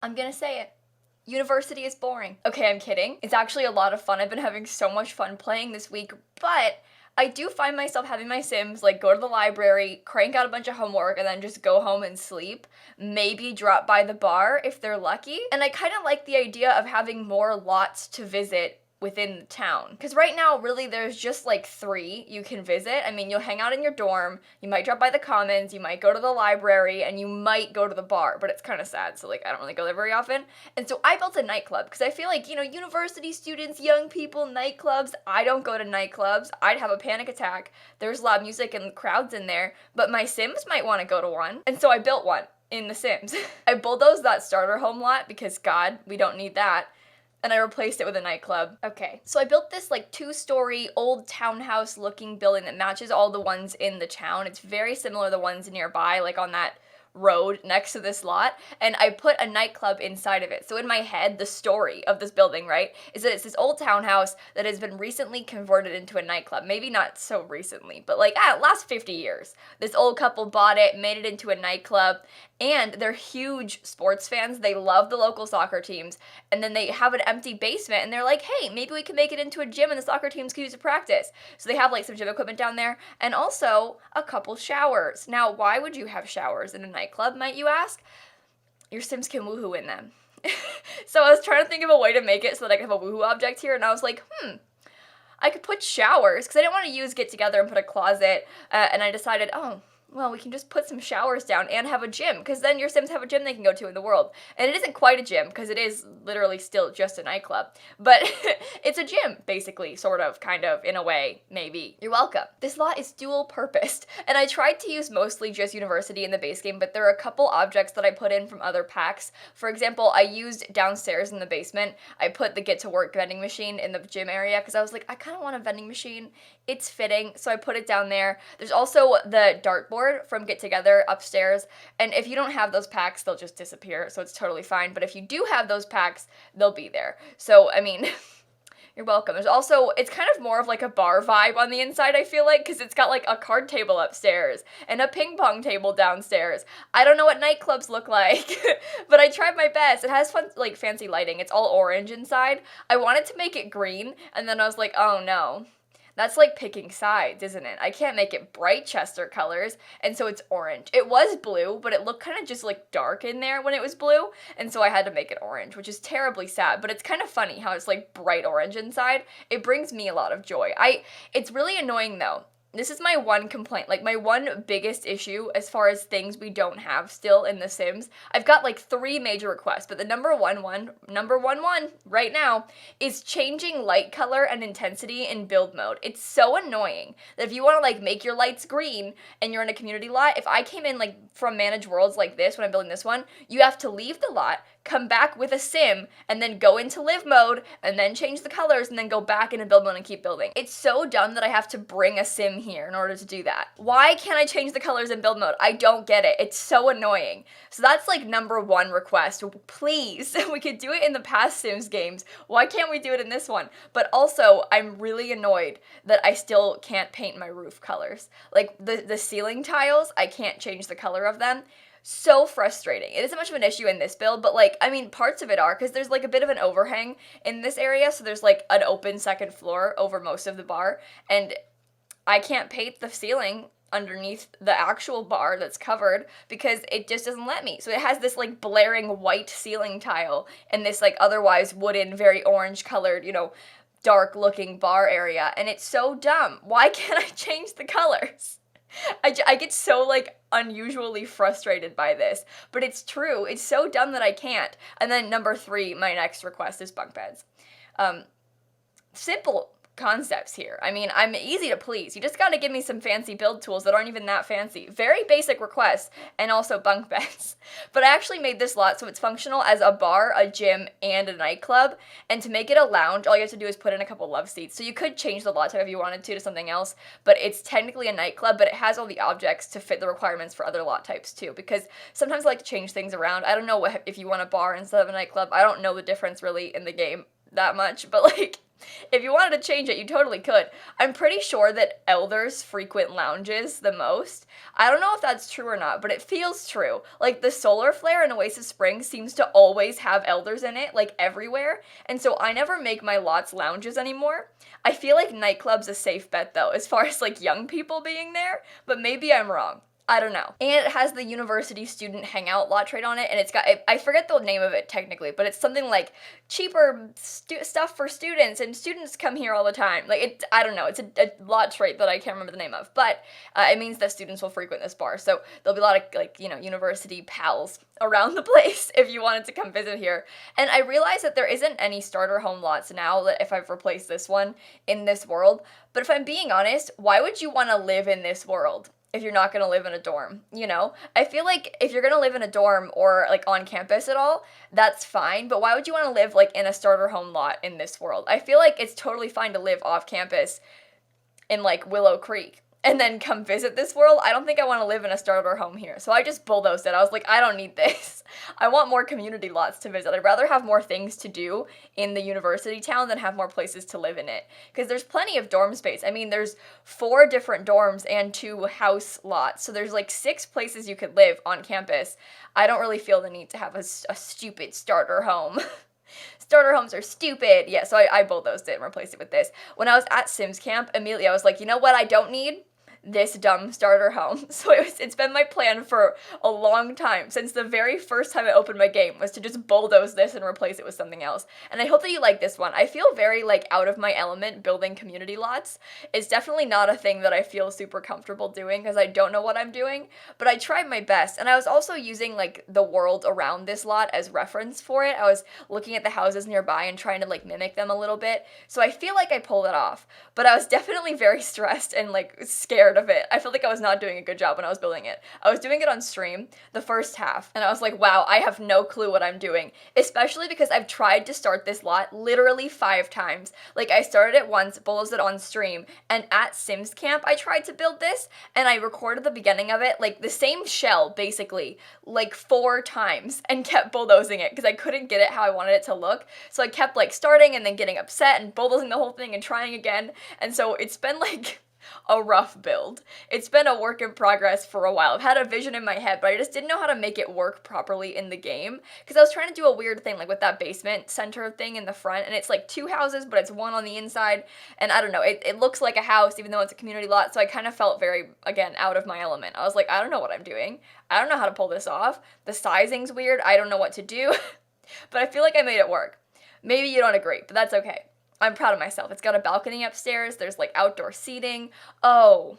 I'm gonna say it. University is boring. Okay, I'm kidding. It's actually a lot of fun. I've been having so much fun playing this week, but I do find myself having my Sims like go to the library, crank out a bunch of homework, and then just go home and sleep. Maybe drop by the bar if they're lucky. And I kind of like the idea of having more lots to visit within the town. Because right now, really, there's just like 3 you can visit. I mean, you'll hang out in your dorm, you might drop by the commons, you might go to the library, and you might go to the bar, but it's kind of sad, so like I don't really go there very often. And so I built a nightclub because I feel like, university students, young people, nightclubs, I don't go to nightclubs. I'd have a panic attack. There's loud music and crowds in there, but my Sims might want to go to one. And so I built one in The Sims. I bulldozed that starter home lot because God, we don't need that, and I replaced it with a nightclub. Okay, so I built this like 2-story old townhouse looking building that matches all the ones in the town. It's very similar to the ones nearby, like on that road next to this lot, and I put a nightclub inside of it. So in my head, the story of this building, right, is that it's this old townhouse that has been recently converted into a nightclub. Maybe not so recently, but like, last 50 years. This old couple bought it, made it into a nightclub, and they're huge sports fans. They love the local soccer teams, and then they have an empty basement, and they're like, hey, maybe we can make it into a gym and the soccer teams can use it to practice. So they have like some gym equipment down there, and also a couple showers. Now, why would you have showers in a nightclub, might you ask? Your Sims can woohoo in them. So I was trying to think of a way to make it so that I could have a woohoo object here, and I was like, I could put showers, because I didn't want to use get together and put a closet, and I decided, oh, well, we can just put some showers down and have a gym, because then your Sims have a gym they can go to in the world. And it isn't quite a gym, because it is literally still just a nightclub. But it's a gym, basically, sort of, kind of, in a way, maybe. You're welcome. This lot is dual-purposed, and I tried to use mostly just university in the base game, but there are a couple objects that I put in from other packs. For example, I used downstairs in the basement, I put the get-to-work vending machine in the gym area, because I was like, I kind of want a vending machine. It's fitting, so I put it down there. There's also the dartboard from Get Together upstairs, and if you don't have those packs, they'll just disappear, so it's totally fine. But if you do have those packs, they'll be there. So, I mean, you're welcome. There's also, it's kind of more of like a bar vibe on the inside, I feel like, because it's got like a card table upstairs and a ping pong table downstairs. I don't know what nightclubs look like, but I tried my best. It has fun, like, fancy lighting. It's all orange inside. I wanted to make it green, and then I was like, oh no. That's like picking sides, isn't it? I can't make it bright Chester colors, and so it's orange. It was blue, but it looked kind of just like dark in there when it was blue, and so I had to make it orange, which is terribly sad, but it's kind of funny how it's like bright orange inside. It brings me a lot of joy. It's really annoying though. This is my one complaint, like my one biggest issue as far as things we don't have still in The Sims. I've got like 3 major requests, but the number one right now is changing light color and intensity in build mode. It's so annoying that if you want to like make your lights green and you're in a community lot, if I came in like from Manage Worlds like this when I'm building this one, you have to leave the lot, come back with a sim, and then go into live mode, and then change the colors, and then go back into build mode and keep building. It's so dumb that I have to bring a sim here in order to do that. Why can't I change the colors in build mode? I don't get it. It's so annoying. So that's like number 1 request. Please, we could do it in the past Sims games. Why can't we do it in this one? But also, I'm really annoyed that I still can't paint my roof colors. Like the ceiling tiles, I can't change the color of them. So frustrating. It isn't much of an issue in this build, but like, I mean, parts of it are, because there's like a bit of an overhang in this area, so there's like an open second floor over most of the bar, and I can't paint the ceiling underneath the actual bar that's covered because it just doesn't let me. So it has this like blaring white ceiling tile and this like otherwise wooden, very orange colored, dark looking bar area, and it's so dumb. Why can't I change the colors? I get so, like, unusually frustrated by this, but it's true. It's so dumb that I can't. And then number 3, my next request is bunk beds. Simple concepts here. I mean, I'm easy to please. You just gotta give me some fancy build tools that aren't even that fancy. Very basic requests, and also bunk beds. But I actually made this lot so it's functional as a bar, a gym, and a nightclub. And to make it a lounge, all you have to do is put in a couple love seats. So you could change the lot type if you wanted to something else, but it's technically a nightclub, but it has all the objects to fit the requirements for other lot types too, because sometimes I like to change things around. I don't know if you want a bar instead of a nightclub. I don't know the difference really in the game that much, but like, If you wanted to change it, you totally could. I'm pretty sure that elders frequent lounges the most. I don't know if that's true or not, but it feels true. Like the solar flare in Oasis Springs seems to always have elders in it, like everywhere. And so I never make my lots lounges anymore. I feel like Nightclub's a safe bet though, as far as like young people being there, but maybe I'm wrong. I don't know. And it has the university student hangout lot trade on it, and it's got, I forget the name of it technically, but it's something like cheaper stuff for students, and students come here all the time. Like, I don't know, it's a lot trait that I can't remember the name of, but it means that students will frequent this bar, so there'll be a lot of, like, you know, university pals around the place if you wanted to come visit here. And I realize that there isn't any starter home lots now, that if I've replaced this one in this world, but if I'm being honest, why would you want to live in this world if you're not going to live in a dorm, you know? I feel like if you're going to live in a dorm or like on campus at all, that's fine, but why would you want to live like in a starter home lot in this world? I feel like it's totally fine to live off campus in like Willow Creek and then come visit this world. I don't think I want to live in a starter home here. So I just bulldozed it. I was like, I don't need this. I want more community lots to visit. I'd rather have more things to do in the university town than have more places to live in it. Because there's plenty of dorm space. I mean, there's 4 different dorms and 2 house lots. So there's like 6 places you could live on campus. I don't really feel the need to have a stupid starter home. Starter homes are stupid. Yeah, so I bulldozed it and replaced it with this. When I was at Sims Camp, immediately I was like, you know what I don't need? This dumb starter home. So it's been my plan for a long time, since the very first time I opened my game, was to just bulldoze this and replace it with something else. And I hope that you like this one. I feel very like out of my element building community lots. It's definitely not a thing that I feel super comfortable doing because I don't know what I'm doing, but I tried my best. And I was also using like the world around this lot as reference for it. I was looking at the houses nearby and trying to like mimic them a little bit. So I feel like I pulled it off, but I was definitely very stressed and like scared of it. I felt like I was not doing a good job when I was building it. I was doing it on stream, the first half, and I was like, wow, I have no clue what I'm doing, especially because I've tried to start this lot literally 5 times. Like, I started it once, bulldozed it on stream, and at Sims Camp, I tried to build this, and I recorded the beginning of it, like, the same shell, basically, like 4 times, and kept bulldozing it, because I couldn't get it how I wanted it to look, so I kept, like, starting and then getting upset and bulldozing the whole thing and trying again, and so it's been, like, a rough build. It's been a work in progress for a while. I've had a vision in my head, but I just didn't know how to make it work properly in the game, because I was trying to do a weird thing, like with that basement center thing in the front, and it's like 2 houses, but it's 1 on the inside, and I don't know, it looks like a house even though it's a community lot, so I kind of felt very, again, out of my element. I was like, I don't know what I'm doing. I don't know how to pull this off. The sizing's weird. I don't know what to do, but I feel like I made it work. Maybe you don't agree, but that's okay. I'm proud of myself. It's got a balcony upstairs. There's like outdoor seating. Oh,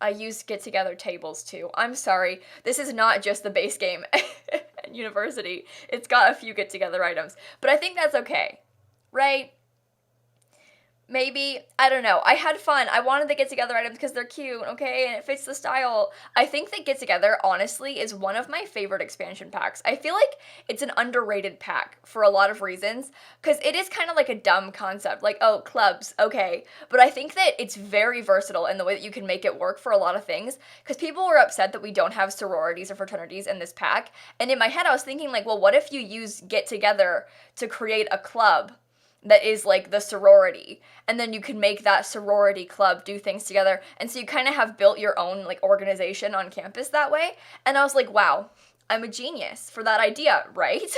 I used get-together tables too. I'm sorry. This is not just the base game at university. It's got a few get-together items. But I think that's okay, right? Maybe, I don't know. I had fun. I wanted the get-together items because they're cute, okay, and it fits the style. I think that get-together, honestly, is one of my favorite expansion packs. I feel like it's an underrated pack for a lot of reasons, because it is kind of like a dumb concept, like, oh, clubs, okay, but I think that it's very versatile in the way that you can make it work for a lot of things, because people were upset that we don't have sororities or fraternities in this pack, and in my head I was thinking, like, well, what if you use get-together to create a club that is like the sorority, and then you can make that sorority club do things together, and so you kind of have built your own like organization on campus that way, and I was like, wow, I'm a genius for that idea, right?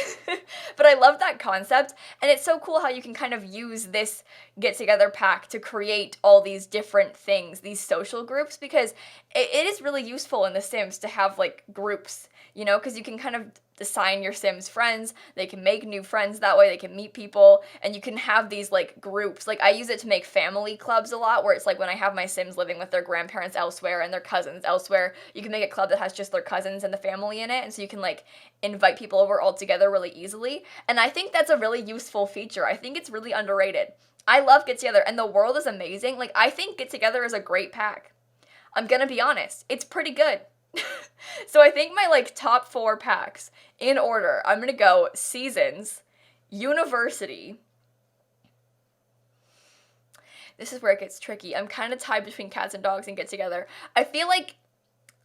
But I love that concept, and it's so cool how you can kind of use this get-together pack to create all these different things, these social groups, because it is really useful in The Sims to have like groups, you know, because you can kind of assign your Sims friends, they can make new friends that way, they can meet people, and you can have these like groups. Like, I use it to make family clubs a lot, where it's like when I have my Sims living with their grandparents elsewhere and their cousins elsewhere, you can make a club that has just their cousins and the family in it, and so you can like invite people over all together really easily, and I think that's a really useful feature. I think it's really underrated. I love Get Together, and the world is amazing. Like, I think Get Together is a great pack. I'm gonna be honest, it's pretty good. So I think my like top 4 packs in order, I'm gonna go Seasons, University. This is where it gets tricky. I'm kind of tied between Cats and Dogs and Get Together. I feel like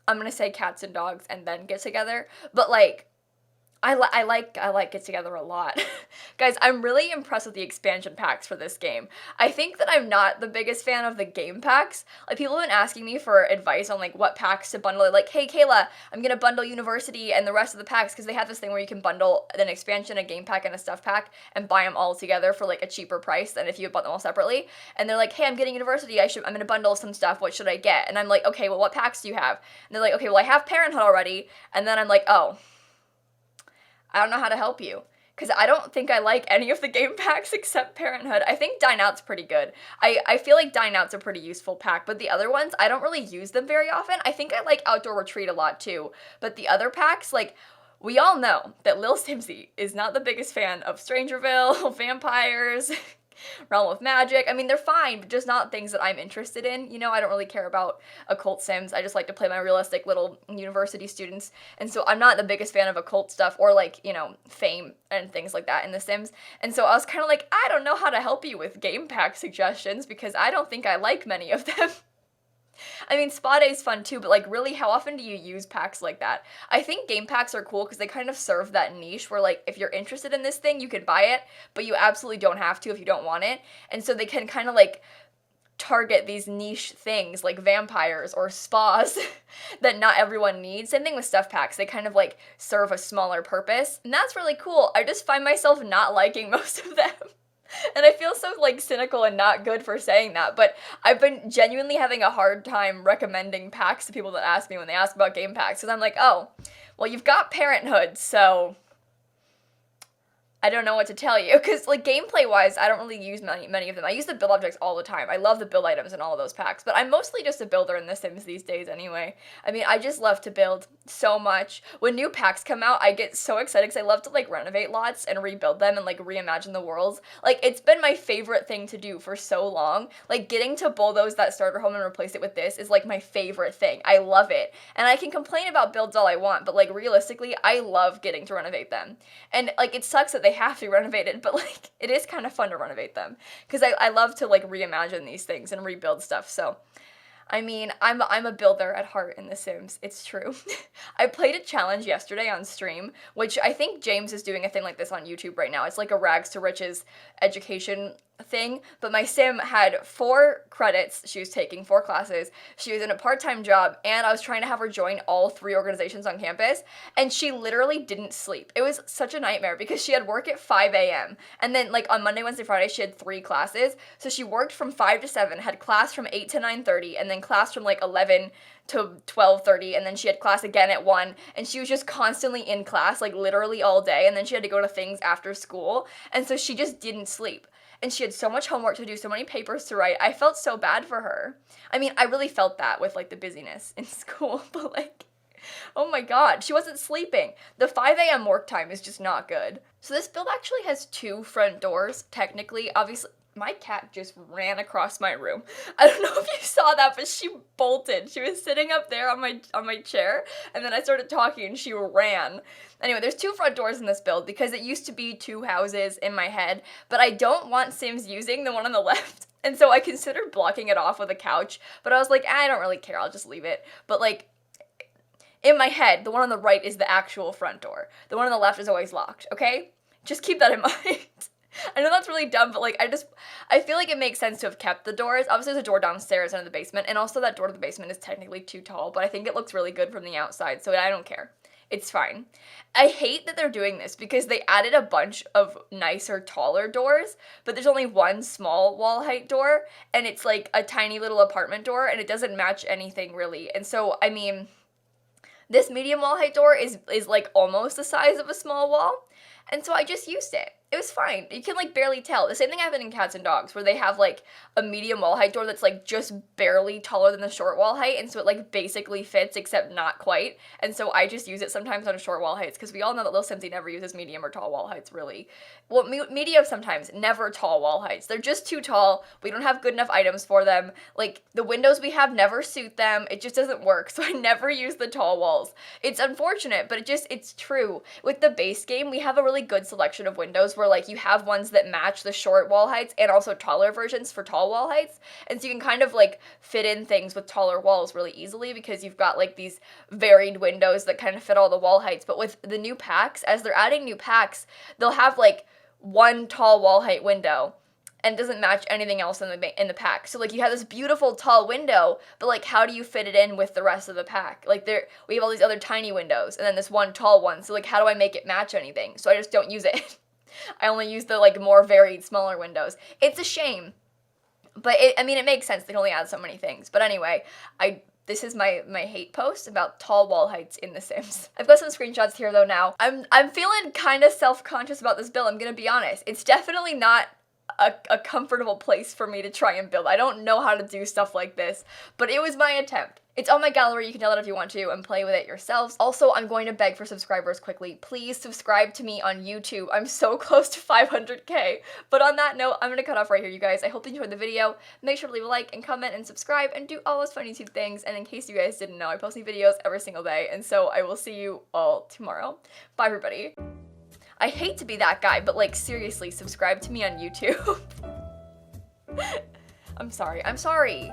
I'm gonna say Cats and Dogs and then Get Together, but like I like Get Together a lot. Guys, I'm really impressed with the expansion packs for this game. I think that I'm not the biggest fan of the game packs. Like, people have been asking me for advice on, like, what packs to bundle. Like, hey, Kayla, I'm gonna bundle University and the rest of the packs, because they have this thing where you can bundle an expansion, a game pack, and a stuff pack, and buy them all together for, like, a cheaper price than if you bought them all separately. And they're like, hey, I'm getting University, I'm gonna bundle some stuff, what should I get? And I'm like, okay, well, what packs do you have? And they're like, okay, well, I have Parenthood already. And then I'm like, oh, I don't know how to help you, because I don't think I like any of the game packs except Parenthood. I think Dine Out's pretty good. I feel like Dine Out's a pretty useful pack, but the other ones, I don't really use them very often. I think I like Outdoor Retreat a lot too, but the other packs, like, we all know that Lil Simsie is not the biggest fan of Strangerville, vampires, Realm of Magic. I mean, they're fine, but just not things that I'm interested in. You know, I don't really care about occult sims. I just like to play my realistic little university students. And so I'm not the biggest fan of occult stuff or, like, you know, fame and things like that in The Sims. And so I was kind of like, I don't know how to help you with game pack suggestions because I don't think I like many of them. I mean, Spa Day's fun too, but, like, really, how often do you use packs like that? I think game packs are cool because they kind of serve that niche where, like, if you're interested in this thing, you can buy it, but you absolutely don't have to if you don't want it. And so they can kind of, like, target these niche things like vampires or spas that not everyone needs. Same thing with stuff packs. They kind of, like, serve a smaller purpose. And that's really cool. I just find myself not liking most of them. And I feel so, like, cynical and not good for saying that, but I've been genuinely having a hard time recommending packs to people that ask me when they ask about game packs, because I'm like, oh, well, you've got Parenthood, so I don't know what to tell you, because, like, gameplay-wise, I don't really use many of them. I use the build objects all the time. I love the build items in all of those packs, but I'm mostly just a builder in The Sims these days anyway. I mean, I just love to build so much. When new packs come out, I get so excited because I love to, like, renovate lots and rebuild them and, like, reimagine the worlds. Like, it's been my favorite thing to do for so long. Like, getting to bulldoze that starter home and replace it with this is, like, my favorite thing. I love it. And I can complain about builds all I want, but, like, realistically, I love getting to renovate them. And, like, it sucks that they have to be renovated, but, like, it is kind of fun to renovate them because I love to, like, reimagine these things and rebuild stuff. So I mean, I'm a builder at heart in The Sims. It's true. I played a challenge yesterday on stream, which I think James is doing a thing like this on YouTube right now. It's like a rags to riches education thing, but my sim had 4 credits she was taking, 4 classes. She was in a part-time job, and I was trying to have her join all 3 organizations on campus, and she literally didn't sleep. It was such a nightmare because she had work at 5 a.m. and then, like, on Monday, Wednesday, Friday, she had 3 classes. So she worked from 5 to 7, had class from 8 to 9:30, and then class from, like, 11 to 12:30, and then she had class again at 1, and she was just constantly in class, like, literally all day, and then she had to go to things after school, and so she just didn't sleep. And she had so much homework to do, so many papers to write. I felt so bad for her. I mean, I really felt that with, like, the busyness in school, but, like, oh my god, she wasn't sleeping. The 5 a.m. work time is just not good. So this build actually has 2 front doors, technically. Obviously, my cat just ran across my room. I don't know if you saw that, but she bolted. She was sitting up there on my chair, and then I started talking and she ran. Anyway, there's 2 front doors in this build because it used to be 2 houses in my head, but I don't want Sims using the one on the left. And so I considered blocking it off with a couch, but I was like, I don't really care, I'll just leave it. But, like, in my head, the one on the right is the actual front door. The one on the left is always locked, okay? Just keep that in mind. I know that's really dumb, but, like, I feel like it makes sense to have kept the doors. Obviously, there's a door downstairs into the basement, and also that door to the basement is technically too tall, but I think it looks really good from the outside, so I don't care. It's fine. I hate that they're doing this because they added a bunch of nicer, taller doors, but there's only one small wall height door, and it's, like, a tiny little apartment door, and it doesn't match anything, really. And so, I mean, this medium wall height door is like, almost the size of a small wall, and so I just used it. It was fine. You can, like, barely tell. The same thing happened in Cats and Dogs, where they have, like, a medium wall height door that's, like, just barely taller than the short wall height, and so it, like, basically fits, except not quite. And so I just use it sometimes on short wall heights, because we all know that Lil Simsie never uses medium or tall wall heights, really. Well, medium sometimes, never tall wall heights. They're just too tall. We don't have good enough items for them. Like, the windows we have never suit them. It just doesn't work, so I never use the tall walls. It's unfortunate, but it's true. With the base game, we have a really good selection of windows where where like you have ones that match the short wall heights and also taller versions for tall wall heights. And so you can kind of like fit in things with taller walls really easily because you've got like these varied windows that kind of fit all the wall heights. But with the new packs, as they're adding new packs, they'll have like one tall wall height window and doesn't match anything else in the pack. So like you have this beautiful tall window, but like how do you fit it in with the rest of the pack? Like we have all these other tiny windows and then this one tall one. So like how do I make it match anything? So I just don't use it. I only use the like more varied smaller windows. It's a shame. But it makes sense. They can only add so many things. But anyway, this is my hate post about tall wall heights in The Sims. I've got some screenshots here though now. I'm feeling kind of self-conscious about this build, I'm gonna be honest. It's definitely not a comfortable place for me to try and build. I don't know how to do stuff like this, but it was my attempt. It's on my gallery, you can download it if you want to and play with it yourselves. Also, I'm going to beg for subscribers quickly. Please subscribe to me on YouTube. I'm so close to 500K. But on that note, I'm gonna cut off right here, you guys. I hope you enjoyed the video. Make sure to leave a like and comment and subscribe and do all those funny YouTube things. And in case you guys didn't know, I post new videos every single day. And so I will see you all tomorrow. Bye, everybody. I hate to be that guy, but like seriously, subscribe to me on YouTube. I'm sorry.